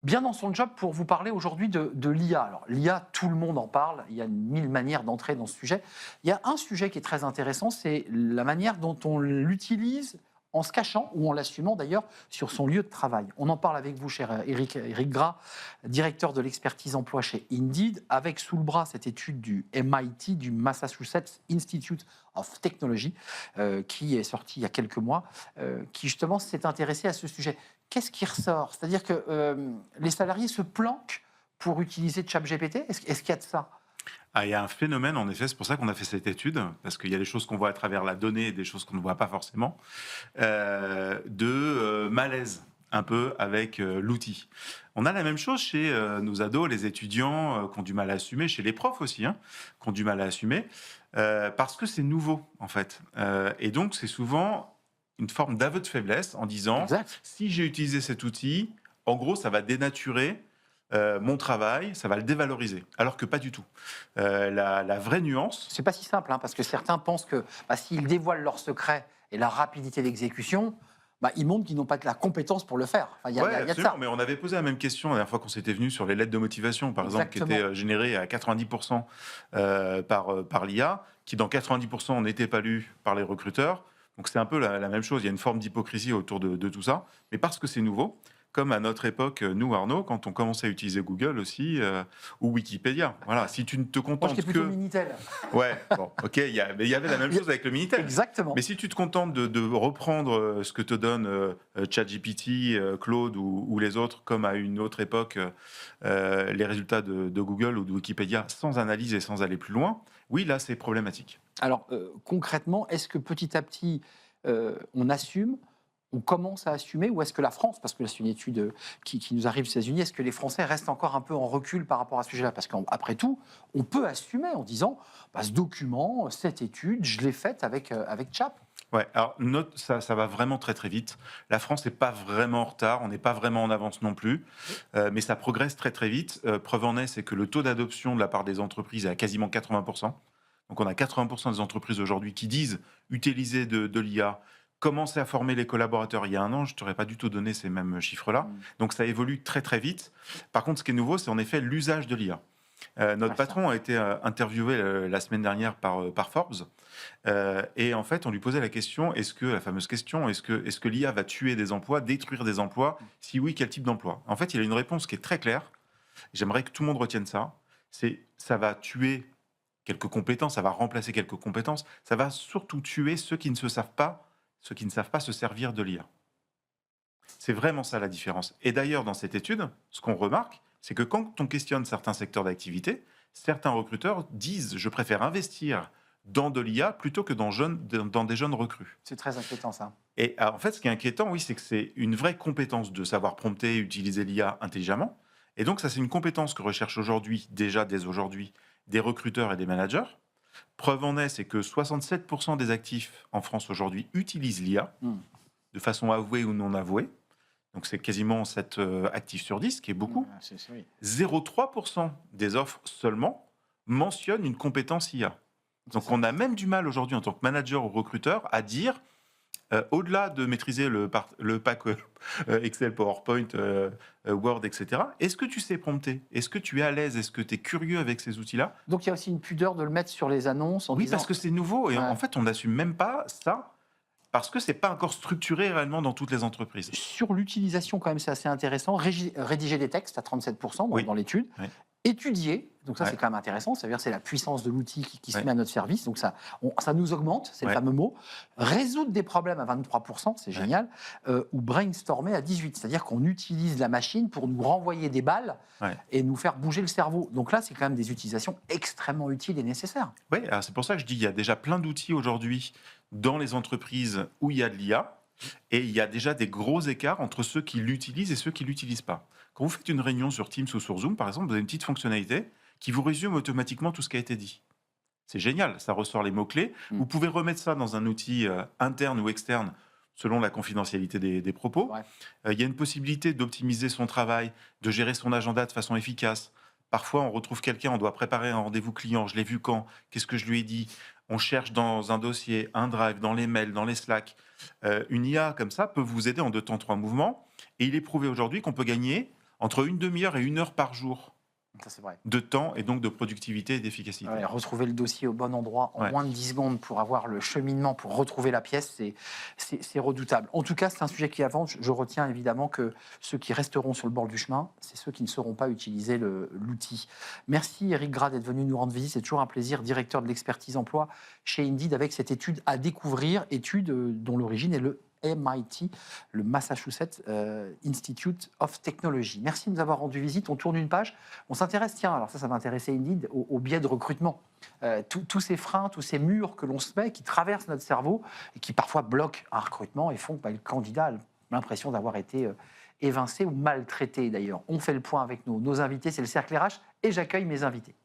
bien dans son job pour vous parler aujourd'hui de l'IA. Alors, l'IA, tout le monde en parle. Il y a 1000 manières d'entrer dans ce sujet. Il y a un sujet qui est très intéressant, c'est la manière dont on l'utilise en se cachant ou en l'assumant d'ailleurs sur son lieu de travail. On en parle avec vous, cher Eric Gras, directeur de l'expertise emploi chez Indeed, avec sous le bras cette étude du MIT, du Massachusetts Institute of Technology, qui est sortie il y a quelques mois, qui justement s'est intéressée à ce sujet. Qu'est-ce qui ressort? C'est-à-dire que les salariés se planquent pour utiliser ChatGPT. Est-ce qu'il y a de ça? Ah, il y a un phénomène, en effet, c'est pour ça qu'on a fait cette étude, parce qu'il y a des choses qu'on voit à travers la donnée et des choses qu'on ne voit pas forcément, de malaise un peu avec l'outil. On a la même chose chez nos ados, les étudiants qui ont du mal à assumer, chez les profs aussi, hein, qui ont du mal à assumer, parce que c'est nouveau, en fait. Et donc, c'est souvent une forme d'aveu de faiblesse en disant, Exact. si j'ai utilisé cet outil, en gros, ça va dénaturer mon travail, ça va le dévaloriser. Alors que pas du tout. La vraie nuance, C'est pas si simple, hein, parce que certains pensent que s'ils dévoilent leur secret et la rapidité d'exécution, ils montrent qu'ils n'ont pas la compétence pour le faire. Enfin, il y a ouais, de absolument, ça. mais on avait posé la même question la dernière fois qu'on s'était venu sur les lettres de motivation, par exemple, qui Exactement. étaient générées à 90% par l'IA, qui dans 90% n'étaient pas lues par les recruteurs. Donc c'est un peu la même chose, il y a une forme d'hypocrisie autour de tout ça, mais parce que c'est nouveau, comme à notre époque, nous Arnaud, quand on commençait à utiliser Google aussi, ou Wikipédia. Voilà, si tu ne te Moi, j'étais contentes plutôt que... Minitel. Ouais, bon, ok, mais il y avait la même chose avec le Minitel. Exactement. Mais si tu te contentes de reprendre ce que te donne ChatGPT, Claude ou les autres, comme à une autre époque, les résultats de Google ou de Wikipédia, sans analyse et sans aller plus loin, oui, là, c'est problématique. Alors, concrètement, est-ce que petit à petit, on assume, on commence à assumer, ou est-ce que la France, parce que là, c'est une étude qui nous arrive aux États-Unis, est-ce que les Français restent encore un peu en recul par rapport à ce sujet-là? Parce qu'après tout, on peut assumer en disant, ce document, cette étude, je l'ai faite avec Chat. Ouais, alors ça va vraiment très très vite. La France n'est pas vraiment en retard, on n'est pas vraiment en avance non plus, mais ça progresse très très vite. Preuve en est, c'est que le taux d'adoption de la part des entreprises est à quasiment 80%. Donc on a 80% des entreprises aujourd'hui qui disent utiliser de l'IA, commencer à former les collaborateurs. Il y a un an, je ne t'aurais pas du tout donné ces mêmes chiffres-là. Donc ça évolue très très vite. Par contre, ce qui est nouveau, c'est en effet l'usage de l'IA. Notre Ouais, ça. patron a été interviewé la semaine dernière par Forbes. Et en fait, on lui posait la question, la fameuse question, est-ce que l'IA va tuer des emplois, détruire des emplois? Si oui, quel type d'emploi? En fait, il a une réponse qui est très claire. J'aimerais que tout le monde retienne ça. Ça va tuer quelques compétences, ça va remplacer quelques compétences. Ça va surtout tuer ceux qui ne savent pas se servir de l'IA. C'est vraiment ça la différence. Et d'ailleurs, dans cette étude, ce qu'on remarque, c'est que quand on questionne certains secteurs d'activité, certains recruteurs disent je préfère investir dans de l'IA plutôt que dans des jeunes recrues. C'est très inquiétant, ça. Et en fait, ce qui est inquiétant, oui, c'est que c'est une vraie compétence de savoir prompter, utiliser l'IA intelligemment. Et donc, ça, c'est une compétence que recherchent aujourd'hui, déjà dès aujourd'hui, des recruteurs et des managers. Preuve en est, c'est que 67% des actifs en France aujourd'hui utilisent l'IA, Hmm. de façon avouée ou non avouée. Donc c'est quasiment 7 actifs sur 10, ce qui est beaucoup. Oui. 0,3% des offres seulement mentionnent une compétence IA. Donc on a même du mal aujourd'hui en tant que manager ou recruteur à dire, au-delà de maîtriser le pack Excel, PowerPoint, Word, etc., est-ce que tu sais prompter? Est-ce que tu es à l'aise? Est-ce que tu es curieux avec ces outils-là? Donc, il y a aussi une pudeur de le mettre sur les annonces en Oui, disant... parce que c'est nouveau et Ouais. en fait on n'assume même pas ça parce que c'est pas encore structuré réellement dans toutes les entreprises. Sur l'utilisation, quand même, c'est assez intéressant. Rédiger des textes à 37% Oui, dans l'étude. oui, Étudier, donc ça ouais, c'est quand même intéressant, c'est-à-dire c'est la puissance de l'outil qui se ouais, met à notre service, donc ça nous augmente, c'est le ouais, fameux mot. Résoudre des problèmes à 23%, c'est ouais, génial, ou brainstormer à 18%, c'est-à-dire qu'on utilise la machine pour nous renvoyer des balles ouais. et nous faire bouger le cerveau. Donc là, c'est quand même des utilisations extrêmement utiles et nécessaires. Oui, alors c'est pour ça que je dis il y a déjà plein d'outils aujourd'hui dans les entreprises où il y a de l'IA et il y a déjà des gros écarts entre ceux qui l'utilisent et ceux qui ne l'utilisent pas. Quand vous faites une réunion sur Teams ou sur Zoom, par exemple, vous avez une petite fonctionnalité qui vous résume automatiquement tout ce qui a été dit. C'est génial, ça ressort les mots-clés. Mm. Vous pouvez remettre ça dans un outil interne ou externe selon la confidentialité des propos. Ouais. Il y a une possibilité d'optimiser son travail, de gérer son agenda de façon efficace. Parfois, on retrouve quelqu'un, on doit préparer un rendez-vous client, je l'ai vu quand, qu'est-ce que je lui ai dit? On cherche dans un dossier, un drive, dans les mails, dans les Slack. Une IA comme ça peut vous aider en 2 temps, 3 mouvements. Et il est prouvé aujourd'hui qu'on peut gagner entre une demi-heure et 1 heure par jour Ça, c'est vrai. de temps et donc de productivité et d'efficacité. Ouais, retrouver le dossier au bon endroit en Ouais. moins de 10 secondes pour avoir le cheminement, pour retrouver la pièce, c'est redoutable. En tout cas, c'est un sujet qui avance. Je retiens évidemment que ceux qui resteront sur le bord du chemin, c'est ceux qui ne sauront pas utiliser l'outil. Merci Eric Gras d'être venu nous rendre visite. C'est toujours un plaisir, directeur de l'expertise emploi chez Indeed, avec cette étude à découvrir, étude dont l'origine est le MIT, le Massachusetts Institute of Technology. Merci de nous avoir rendu visite. On tourne une page. On s'intéresse, tiens, alors ça va intéresser Indeed, au biais de recrutement. Tous ces freins, tous ces murs que l'on se met, qui traversent notre cerveau et qui parfois bloquent un recrutement et font que le candidat a l'impression d'avoir été évincé ou maltraité d'ailleurs. On fait le point avec nos invités, c'est le Cercle RH et j'accueille mes invités.